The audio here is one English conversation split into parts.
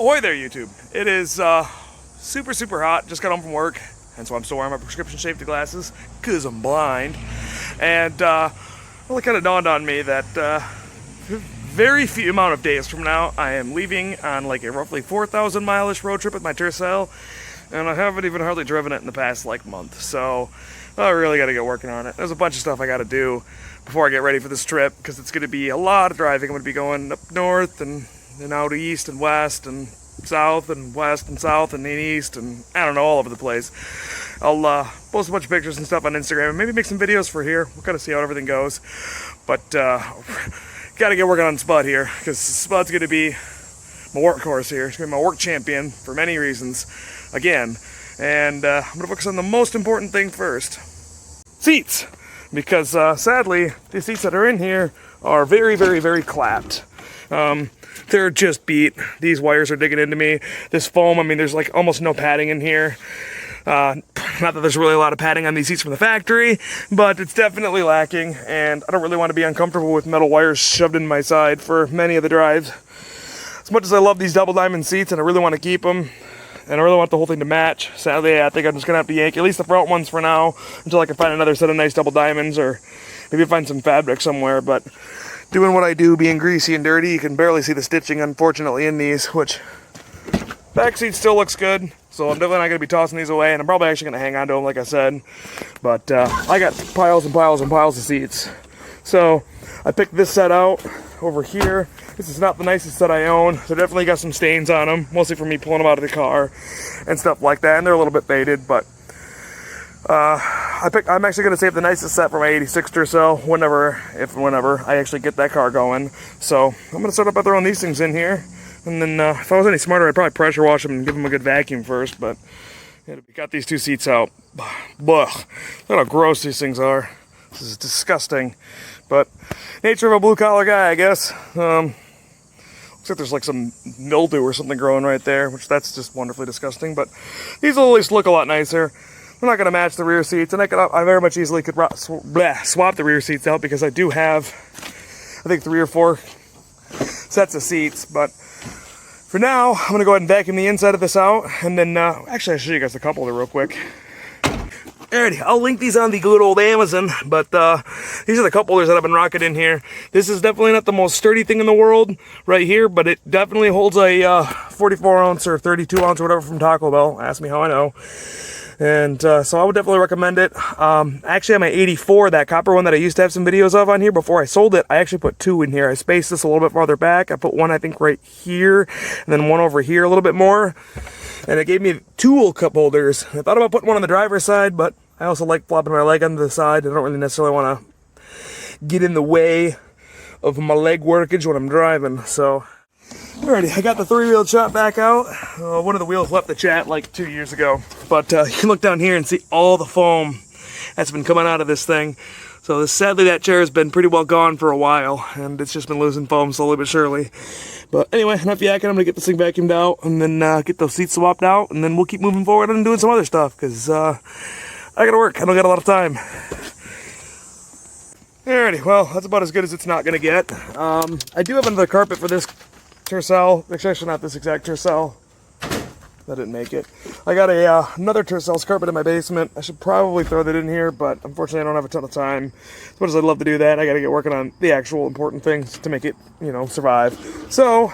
Ahoy there, YouTube. It is super hot. Just got home from work, and so I'm still wearing my prescription safety glasses because I'm blind. And well, it kind of dawned on me that very few amount of days from now, I am leaving on like a roughly 4,000 mile-ish road trip with my Tercel, and I haven't even hardly driven it in the past like month. So I really got to get working on it. There's a bunch of stuff I got to do before I get ready for this trip because it's going to be a lot of driving. I'm going to be going up north and out east and west and south and west and south and east and I don't know, all over the place. I'll post a bunch of pictures and stuff on Instagram and maybe make some videos for here. We'll kind of see how everything goes. But got to get working on Spud here because Spud's going to be my workhorse here. It's going to be my work champion for many reasons again. And I'm going to focus on the most important thing first. Seats. Because sadly, the seats that are in here are very clapped. They're just beat. These wires are digging into me. This foam, I mean, there's like almost no padding in here. Not that there's really a lot of padding on these seats from the factory, but it's definitely lacking, and I don't really want to be uncomfortable with metal wires shoved in my side for many of the drives. As much as I love these double diamond seats and I really want to keep them, and I really want the whole thing to match, sadly I think I'm just going to have to yank at least the front ones for now until I can find another set of nice double diamonds, or maybe find some fabric somewhere. But doing what I do, being greasy and dirty, you can barely see the stitching, unfortunately, in these, which back seat still looks good, so I'm definitely not going to be tossing these away, and I'm probably actually going to hang on to them, like I said. But I got piles and piles and piles of seats. So I picked this set out over here. This is not the nicest set I own. They definitely got some stains on them, mostly from me pulling them out of the car and stuff like that, and they're a little bit faded, but I'm actually going to save the nicest set for my 86 Tercel whenever I actually get that car going. So I'm going to start up by throwing these things in here, and then if I was any smarter, I'd probably pressure wash them and give them a good vacuum first. But yeah, we got these two seats out. Look how gross these things are. This is disgusting, but nature of a blue collar guy, I guess. Looks like there's like some mildew or something growing right there, which that's just wonderfully disgusting. But these will at least look a lot nicer. They're not going to match the rear seats, and I very much easily could swap the rear seats out because I do have, I think, 3 or 4 sets of seats. But for now, I'm going to go ahead and vacuum the inside of this out, and then actually I'll show you guys a couple of them real quick. Alrighty, I'll link these on the good old Amazon, but these are the cup holders that I've been rocking in here. This is definitely not the most sturdy thing in the world right here, but it definitely holds a 44 ounce or 32 ounce or whatever from Taco Bell. Ask me how I know. And so I would definitely recommend it. Actually, on my 84, that copper one that I used to have some videos of on here before I sold it, I actually put 2 in here. I spaced this a little bit farther back. I put one, I think, right here, and then one over here a little bit more. And it gave me 2 cup holders. I thought about putting one on the driver's side, but I also like flopping my leg onto the side. I don't really necessarily want to get in the way of my leg workage when I'm driving, so. Alrighty, I got the 3-wheel shot back out. One of the wheels left the chat like 2 years ago. But you can look down here and see all the foam that's been coming out of this thing. So sadly, that chair has been pretty well gone for a while, and it's just been losing foam slowly but surely. But anyway, enough yakking. I'm going to get this thing vacuumed out and then get those seats swapped out, and then we'll keep moving forward and doing some other stuff because I got to work. I don't got a lot of time. Alrighty, well, that's about as good as it's not going to get. I do have another carpet for this Tercel. Actually, not this exact Tercel. That didn't make it. I got another Tercel's carpet in my basement. I should probably throw that in here, but unfortunately I don't have a ton of time. As much as I'd love to do that, I got to get working on the actual important things to make it, you know, survive. So,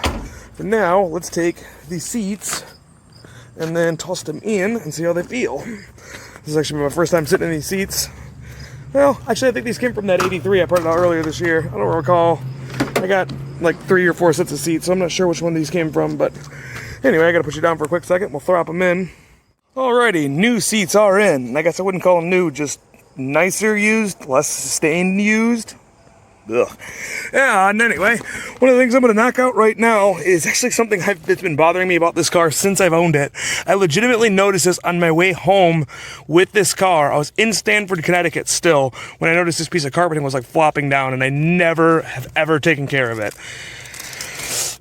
for now, let's take these seats and then toss them in and see how they feel. This is actually my first time sitting in these seats. Well, actually I think these came from that 83 I put it out earlier this year. I don't recall. I got like 3 or 4 sets of seats, so I'm not sure which one these came from, but anyway, I gotta put you down for a quick second. We'll throw them in. Alrighty, new seats are in. I guess I wouldn't call them new, just nicer used, less sustained used. Ugh. Yeah, and anyway, one of the things I'm going to knock out right now is actually something that's been bothering me about this car since I've owned it. I legitimately noticed this on my way home with this car. I was in Stamford, Connecticut still, when I noticed this piece of carpeting was like flopping down, and I never have ever taken care of it.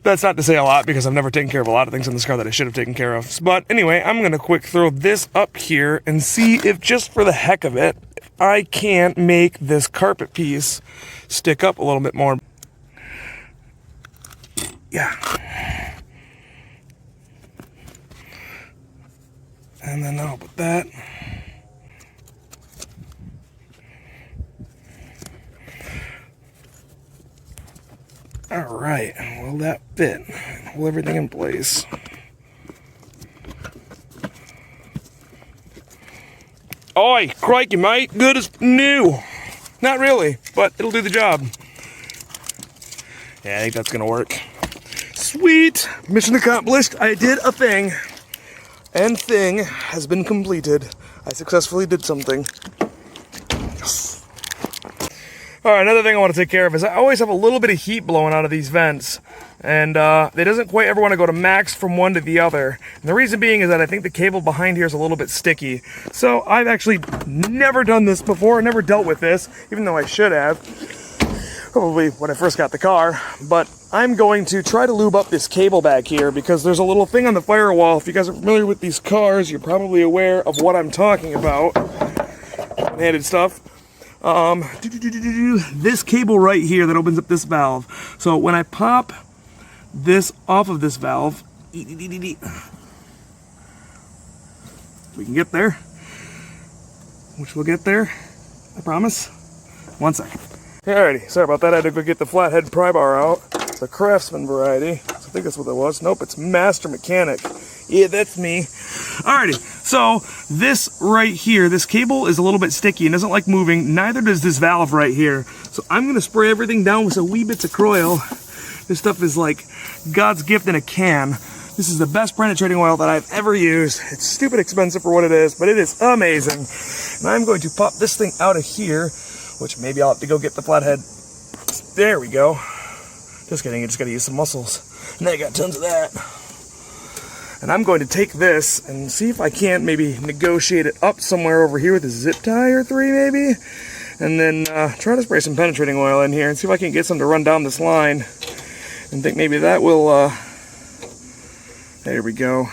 That's not to say a lot, because I've never taken care of a lot of things in this car that I should have taken care of. But anyway, I'm going to quick throw this up here and see if, just for the heck of it, I can't make this carpet piece stick up a little bit more. Yeah. And then I'll put that. All right, will that fit? Hold everything in place. Oi, crikey, mate, good as new. Not really, but it'll do the job. Yeah, I think that's gonna work. Sweet, mission accomplished. I did a thing, and thing has been completed. I successfully did something. Yes. All right, another thing I want to take care of is I always have a little bit of heat blowing out of these vents, and it doesn't quite ever want to go to max from one to the other. And the reason being is that I think the cable behind here is a little bit sticky. So I've actually never done this before, never dealt with this, even though I should have, probably when I first got the car. But I'm going to try to lube up this cable back here because there's a little thing on the firewall. If you guys are familiar with these cars, you're probably aware of what I'm talking about. One-handed stuff. This cable right here that opens up this valve. So when I pop this off of this valve, we can get there, which we'll get there, I promise. 1 second. Alrighty, sorry about that. I had to go get the flathead pry bar out. It's a Craftsman variety. So I think that's what that was. Nope, it's Master Mechanic. Yeah, that's me. Alrighty, so this right here, this cable is a little bit sticky and doesn't like moving. Neither does this valve right here. So I'm gonna spray everything down with some wee bits of Croil. This stuff is like God's gift in a can. This is the best penetrating oil that I've ever used. It's stupid expensive for what it is, but it is amazing. And I'm going to pop this thing out of here, which maybe I'll have to go get the flathead. There we go. Just kidding, I just gotta use some muscles. And I got tons of that. And I'm going to take this and see if I can't maybe negotiate it up somewhere over here with a zip tie or 3 maybe. And then try to spray some penetrating oil in here and see if I can get some to run down this line. And think maybe that will, there we go.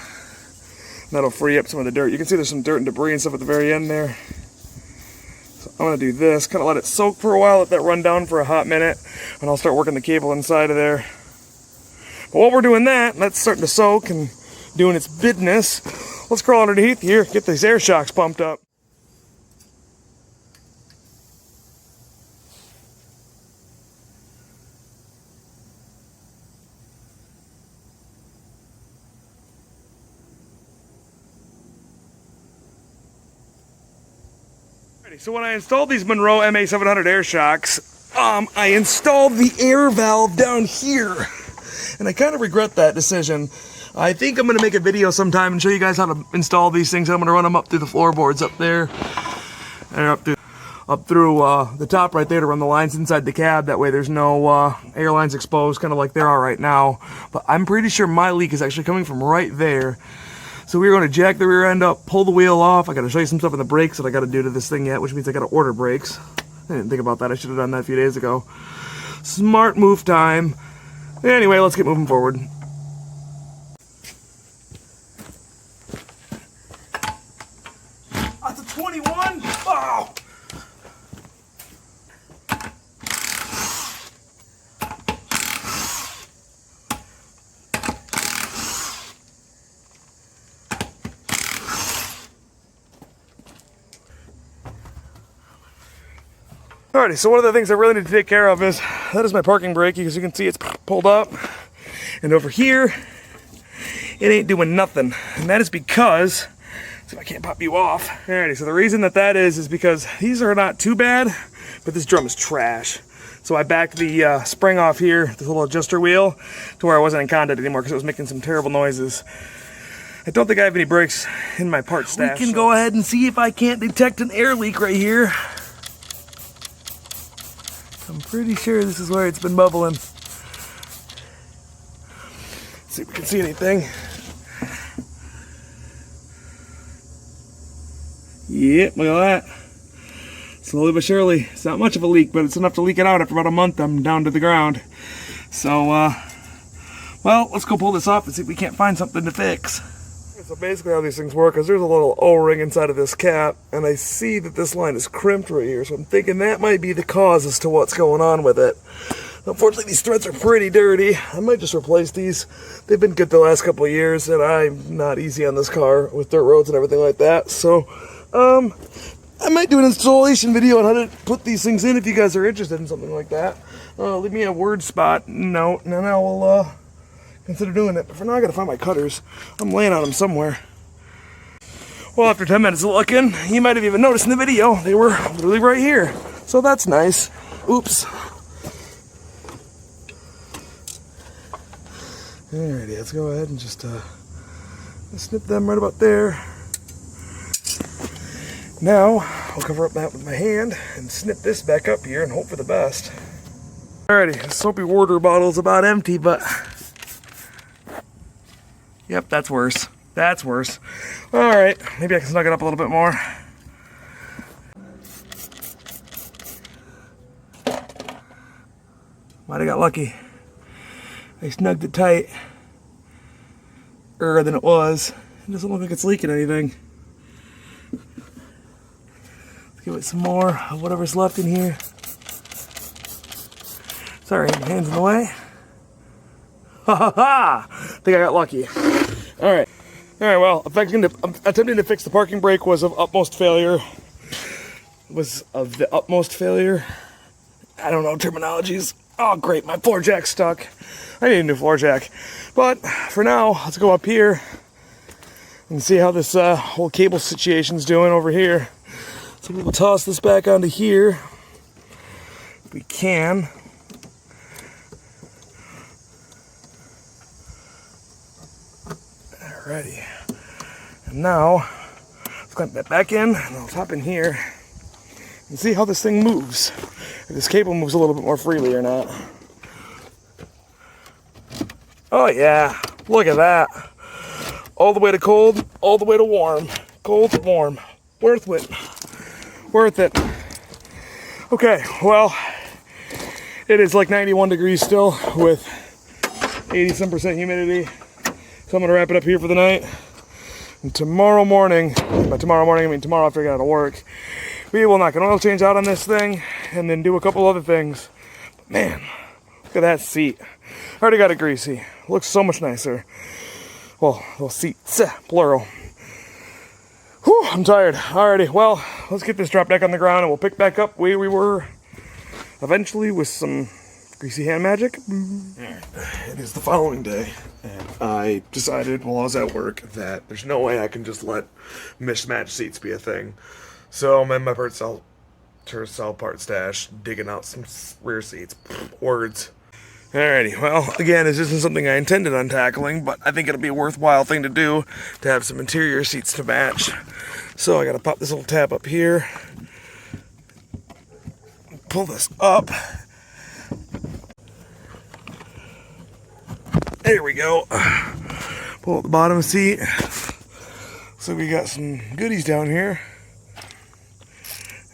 That'll free up some of the dirt. You can see there's some dirt and debris and stuff at the very end there. So I'm gonna do this, kind of let it soak for a while, let that run down for a hot minute, and I'll start working the cable inside of there. But while we're doing that, that's starting to soak and doing its business, let's crawl underneath here, get these air shocks pumped up. So when I installed these Monroe MA700 air shocks, I installed the air valve down here. And I kind of regret that decision. I think I'm going to make a video sometime and show you guys how to install these things. I'm going to run them up through the floorboards up there. And up through the top right there to run the lines inside the cab. That way there's no air lines exposed, kind of like there are right now. But I'm pretty sure my leak is actually coming from right there. So we're going to jack the rear end up, pull the wheel off. I got to show you some stuff in the brakes that I got to do to this thing yet, which means I got to order brakes. I didn't think about that. I should have done that a few days ago. Smart move time. Anyway, let's get moving forward. That's a 21. Oh! Alrighty, so one of the things I really need to take care of is, that is my parking brake. As you can see, it's pulled up. And over here, it ain't doing nothing. And that is because, let's see if I can't pop you off. Alrighty, so the reason that is because these are not too bad, but this drum is trash. So I backed the spring off here, this little adjuster wheel, to where I wasn't in contact anymore because it was making some terrible noises. I don't think I have any brakes in my part stash. We can go ahead and see if I can't detect an air leak right here. I'm pretty sure this is where it's been bubbling. See if we can see anything. Yep, look at that. Slowly but surely. It's not much of a leak, but it's enough to leak it out. After about a month, I'm down to the ground. So, well, let's go pull this off and see if we can't find something to fix. So basically how these things work is there's a little O-ring inside of this cap, and I see that this line is crimped right here, so I'm thinking that might be the cause as to what's going on with it. Unfortunately, these threads are pretty dirty. I might just replace these. They've been good the last couple of years, and I'm not easy on this car with dirt roads and everything like that. So, I might do an installation video on how to put these things in if you guys are interested in something like that. Leave me a word spot note, and then I will consider doing it. But for now, I gotta find my cutters. I'm laying on them somewhere. Well, after 10 minutes of looking, you might have even noticed in the video, they were literally right here. So that's nice. Oops. Alrighty, let's go ahead and just snip them right about there. Now, I'll cover up that with my hand and snip this back up here and hope for the best. Alrighty, the soapy water bottle's about empty, but... Yep, that's worse. That's worse. Alright, maybe I can snug it up a little bit more. Might have got lucky. I snugged it tight. Than it was. It doesn't look like it's leaking anything. Let's give it some more of whatever's left in here. Sorry, my hand's in the way. Ha ha ha! I think I got lucky. Alright. Alright, well, attempting to fix the parking brake was of utmost failure. I don't know terminologies. Oh, great, my floor jack's stuck. I need a new floor jack. But for now, let's go up here and see how this whole cable situation's doing over here. So we'll toss this back onto here. If we can. Alrighty. And now, let's clamp that back in, and I'll hop in here and see how this thing moves. If this cable moves a little bit more freely or not. Oh yeah, look at that. All the way to cold, all the way to warm. Cold to warm. Worth it. Worth it. Okay, well, it is like 91 degrees still with 80-some% humidity. So I'm gonna wrap it up here for the night. And tomorrow morning, by tomorrow morning I mean tomorrow after I get out of work, we will knock an oil change out on this thing and then do a couple other things. But man, look at that seat. I already got it greasy. Looks so much nicer. Well, those seats, plural. Whew, I'm tired. Alrighty, well, let's get this dropped back on the ground and we'll pick back up where we were eventually with some greasy hand magic. It is the following day, and I decided while I was at work that there's no way I can just let mismatched seats be a thing. So I'm in my Tercel part stash, digging out some rear seats. Words. Alrighty, well, again, this isn't something I intended on tackling, but I think it'll be a worthwhile thing to do to have some interior seats to match. So I gotta pop this little tab up here, pull this up. There we go. Pull up the bottom seat. So we got some goodies down here.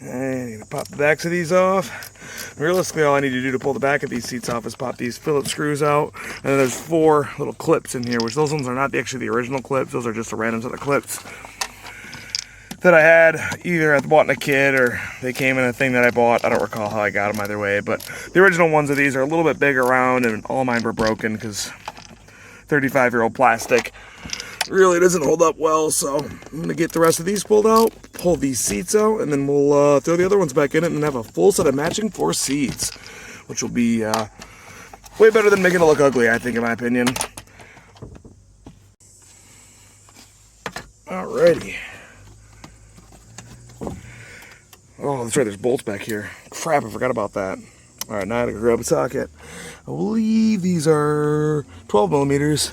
I need to pop the backs of these off. Realistically, all I need to do to pull the back of these seats off is pop these Phillips screws out. And then there's 4 little clips in here, which those ones are not actually the original clips. Those are just a random set of clips that I had either I bought in a kit or they came in a thing that I bought. I don't recall how I got them either way, but the original ones of these are a little bit big around, and all mine were broken because 35-year-old plastic really doesn't hold up well. So I'm gonna get the rest of these pulled out, pull these seats out, and then we'll throw the other ones back in it and have a full set of matching 4 seats, which will be way better than making it look ugly, I think, in my opinion. Alrighty. Oh, that's right, there's bolts back here. Crap, I forgot about that. Alright, now I gotta grab a socket. I believe these are 12 millimeters.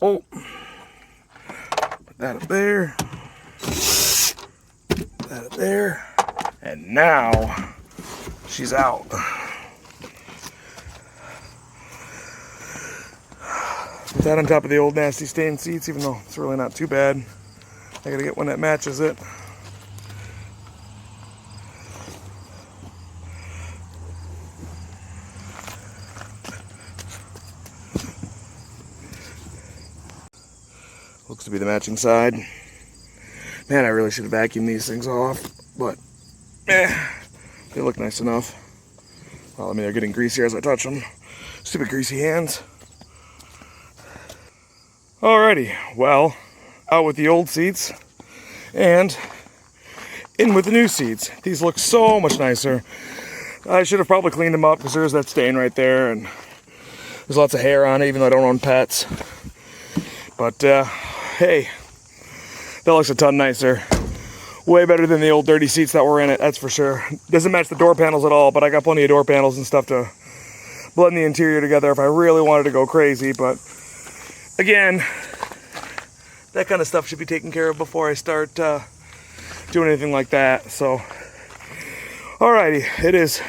Oh. Put that up there. Put that up there. And now she's out. Put that on top of the old nasty stained seats, even though it's really not too bad. I gotta get one that matches it. will be the matching side. Man, I really should have vacuumed these things off, but they look nice enough. Well, I mean, they're getting greasier as I touch them. Stupid greasy hands. Alrighty, well, out with the old seats and in with the new seats. These look so much nicer. I should have probably cleaned them up because there's that stain right there and there's lots of hair on it, even though I don't own pets. But hey, that looks a ton nicer. Way better than the old dirty seats that were in it, that's for sure. Doesn't match the door panels at all, but I got plenty of door panels and stuff to blend the interior together if I really wanted to go crazy. But again, that kind of stuff should be taken care of before I start doing anything like that. So, alrighty, it is.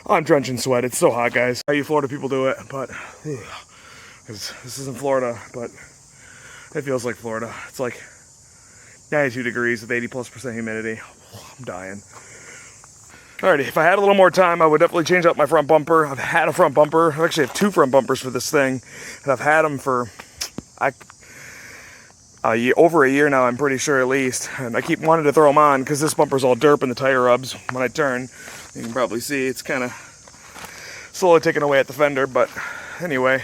I'm drenched in sweat. It's so hot, guys. How you Florida people do it, but this isn't Florida, but it feels like Florida. It's like 92 degrees with 80+% humidity. I'm dying. Alrighty, if I had a little more time, I would definitely change out my front bumper. I've had a front bumper. I actually have 2 front bumpers for this thing, and I've had them for over a year now, I'm pretty sure, at least. And I keep wanting to throw them on because this bumper's all derp and the tire rubs when I turn. You can probably see it's kind of slowly taking away at the fender, but anyway,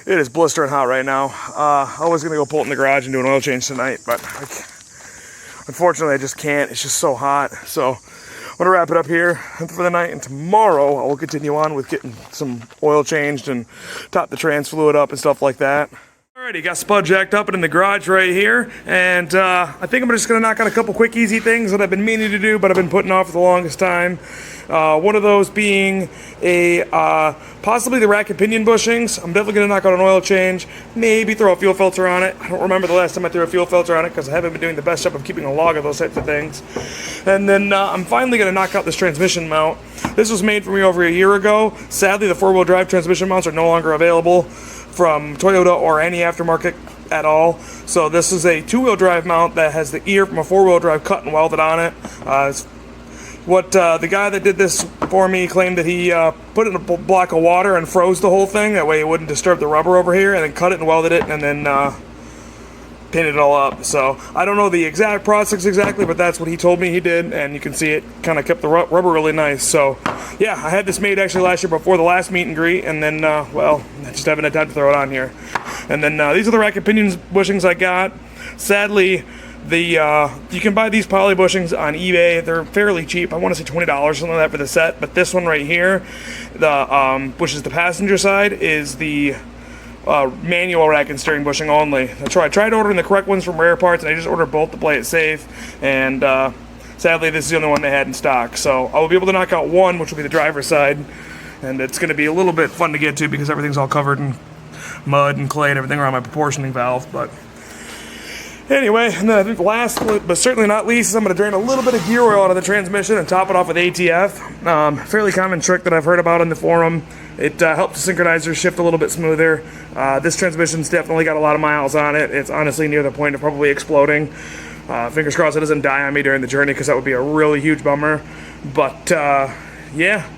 it is blistering hot right now. I was going to go pull it in the garage and do an oil change tonight, but unfortunately I just can't. It's just so hot. So I'm going to wrap it up here for the night, and tomorrow I will continue on with getting some oil changed and top the trans fluid up and stuff like that. Alrighty, got Spud jacked up and in the garage right here, and I think I'm just going to knock out a couple quick easy things that I've been meaning to do, but I've been putting off for the longest time. One of those being possibly the rack and pinion bushings. I'm definitely going to knock out an oil change, maybe throw a fuel filter on it. I don't remember the last time I threw a fuel filter on it because I haven't been doing the best job of keeping a log of those types of things. And then I'm finally going to knock out this transmission mount. This was made for me over a year ago. Sadly, the 4-wheel drive transmission mounts are no longer available from Toyota or any aftermarket at all. So this is a 2-wheel drive mount that has the ear from a 4-wheel drive cut and welded on it. The guy that did this for me claimed that he put it in a block of water and froze the whole thing. That way it wouldn't disturb the rubber over here, and then cut it and welded it and then painted it all up. So I don't know the exact process exactly, but that's what he told me he did, and you can see it kind of kept the rubber really nice. So yeah, I had this made actually last year before the last meet and greet, and then well, I just haven't had time to throw it on here. And then these are the rack and pinions bushings I got. Sadly, you can buy these poly bushings on eBay. They're fairly cheap. I want to say $20, something like that, for the set. But this one right here, which is the passenger side, is the manual rack and steering bushing only. I tried ordering the correct ones from Rare Parts, and I just ordered both to play it safe. And sadly, this is the only one they had in stock. So I will be able to knock out one, which will be the driver's side, and it's going to be a little bit fun to get to because everything's all covered in mud and clay and everything around my proportioning valve. But anyway, and then I think last, but certainly not least, is I'm going to drain a little bit of gear oil out of the transmission and top it off with ATF. Fairly common trick that I've heard about in the forum. It helps the synchronizer shift a little bit smoother. This transmission's definitely got a lot of miles on it. It's honestly near the point of probably exploding. Fingers crossed it doesn't die on me during the journey, because that would be a really huge bummer. But yeah,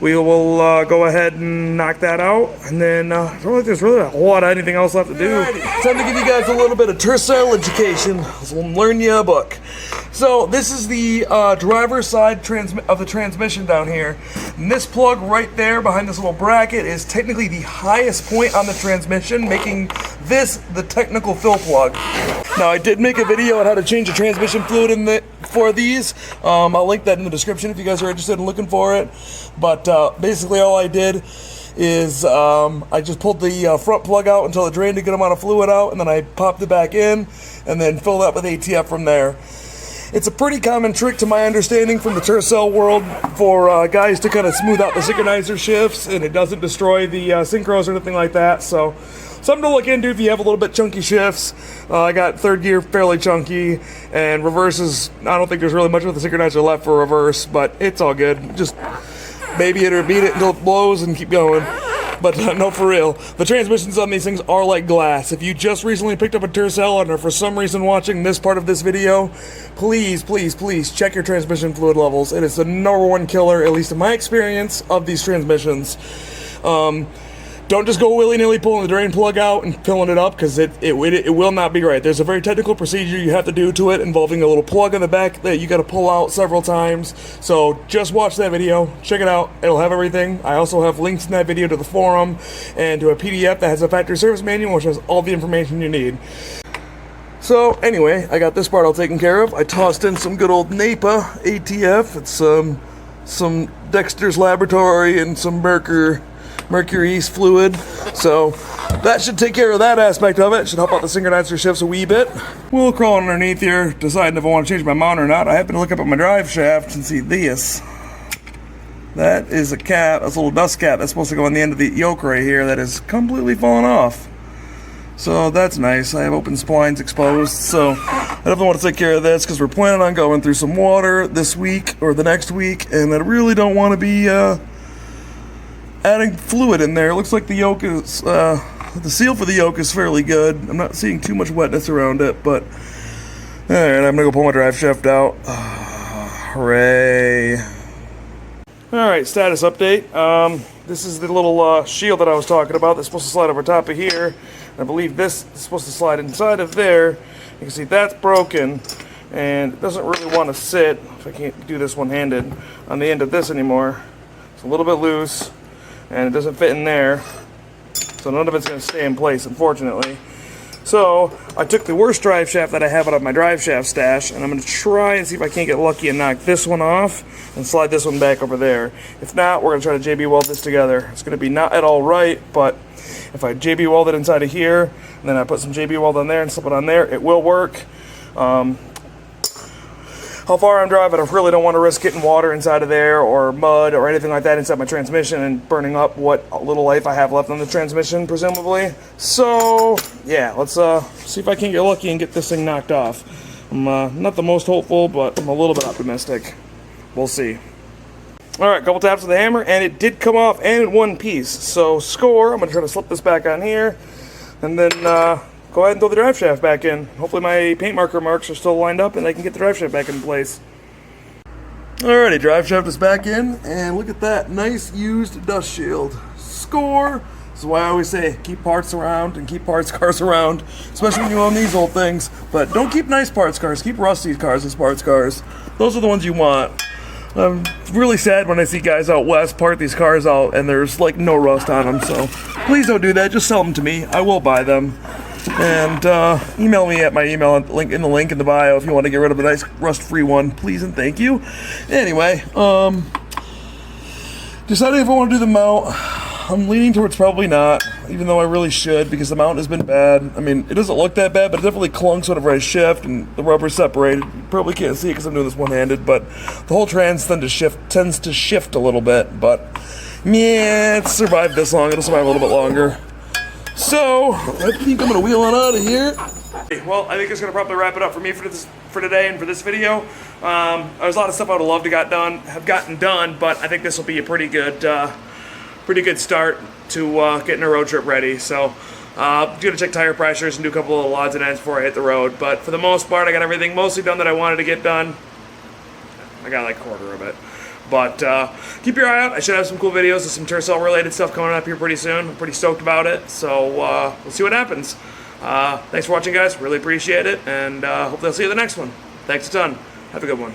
we will go ahead and knock that out, and then I don't think there's really a whole lot of anything else left to do. Alrighty, time to give you guys a little bit of Tercel education. So we'll learn you a book. So this is the driver's side of the transmission down here. And this plug right there behind this little bracket is technically the highest point on the transmission, making this the technical fill plug. Now, I did make a video on how to change the transmission fluid for these. I'll link that in the description if you guys are interested in looking for it. But basically all I did is I just pulled the front plug out until it drained a good amount of fluid out, and then I popped it back in and then filled up with ATF from there. It's a pretty common trick, to my understanding, from the Tercel world for guys to kind of smooth out the synchronizer shifts, and it doesn't destroy the synchros or anything like that. So something to look into if you have a little bit chunky shifts. I got third gear fairly chunky, and reverses, I don't think there's really much of the synchronizer left for reverse, but it's all good. Just baby it or beat it until it blows and keep going. But no, for real, the transmissions on these things are like glass. If you just recently picked up a Tercel and are for some reason watching this part of this video, please, please, please check your transmission fluid levels. It is the #1 killer, at least in my experience, of these transmissions. don't just go willy-nilly pulling the drain plug out and filling it up, because it will not be right. There's a very technical procedure you have to do to it involving a little plug in the back that you got to pull out several times. So just watch that video, check it out, it'll have everything. I also have links in that video to the forum and to a PDF that has a factory service manual which has all the information you need. So anyway, I got this part all taken care of. I tossed in some good old Napa ATF. It's some Dexter's Laboratory and some Mercury East fluid. So that should take care of that aspect of it. Should help out the synchronizer shifts a wee bit. We'll crawl underneath here, deciding if I want to change my mount or not. I happen to look up at my drive shaft and see this. That is a cap, that's a little dust cap that's supposed to go on the end of the yoke right here that is completely fallen off. So that's nice. I have open splines exposed, so I definitely want to take care of this because we're planning on going through some water this week or the next week, and I really don't want to be adding fluid in there. It looks like the yoke is, the seal for the yoke is fairly good. I'm not seeing too much wetness around it, but alright, I'm gonna go pull my drive shaft out. Hooray. Alright, status update. This is the little shield that I was talking about that's supposed to slide over top of here. I believe this is supposed to slide inside of there. You can see that's broken, and it doesn't really want to sit, if I can't do this one-handed, on the end of this anymore. It's a little bit loose, and it doesn't fit in there, so none of it's going to stay in place, unfortunately. So I took the worst drive shaft that I have out of my drive shaft stash, and I'm going to try and see if I can't get lucky and knock this one off and slide this one back over there. If not, we're going to try to JB weld this together. It's going to be not at all right, but if I JB weld it inside of here, and then I put some JB weld on there and slip it on there, it will work. How far I'm driving, I really don't want to risk getting water inside of there or mud or anything like that inside my transmission and burning up what little life I have left on the transmission, presumably. So, yeah, let's see if I can get lucky and get this thing knocked off. I'm not the most hopeful, but I'm a little bit optimistic. We'll see. Alright, couple taps with the hammer, and it did come off and in one piece. So, score. I'm going to try to slip this back on here, and then go ahead and throw the drive shaft back in. Hopefully my paint marker marks are still lined up and I can get the drive shaft back in place. Alrighty, drive shaft is back in, and look at that nice used dust shield. Score! This is why I always say keep parts around and keep parts cars around, especially when you own these old things. But don't keep nice parts cars, keep rusty cars as parts cars. Those are the ones you want. I'm really sad when I see guys out west park these cars out and there's like no rust on them, so please don't do that. Just sell them to me. I will buy them. And email me at my email link in the bio if you want to get rid of a nice rust-free one, please and thank you. Anyway, deciding if I want to do the mount. I'm leaning towards probably not, even though I really should, because the mount has been bad. I mean, it doesn't look that bad, but it definitely clunks whenever I shift, and the rubber's separated. You probably can't see it because I'm doing this one-handed, but the whole trans tends to shift a little bit, but yeah, it's survived this long. It'll survive a little bit longer. So, I think I'm going to wheel on out of here. Well, I think it's going to probably wrap it up for me for today and for this video. There's a lot of stuff I would have loved to have gotten done, but I think this will be a pretty good start to getting a road trip ready. So, I'm going to check tire pressures and do a couple of odds and ends before I hit the road. But for the most part, I got everything mostly done that I wanted to get done. I got like a quarter of it. But keep your eye out. I should have some cool videos of some Tercel related stuff coming up here pretty soon. I'm pretty stoked about it. So we'll see what happens. Thanks for watching, guys. Really appreciate it. And hopefully I'll see you in the next one. Thanks a ton. Have a good one.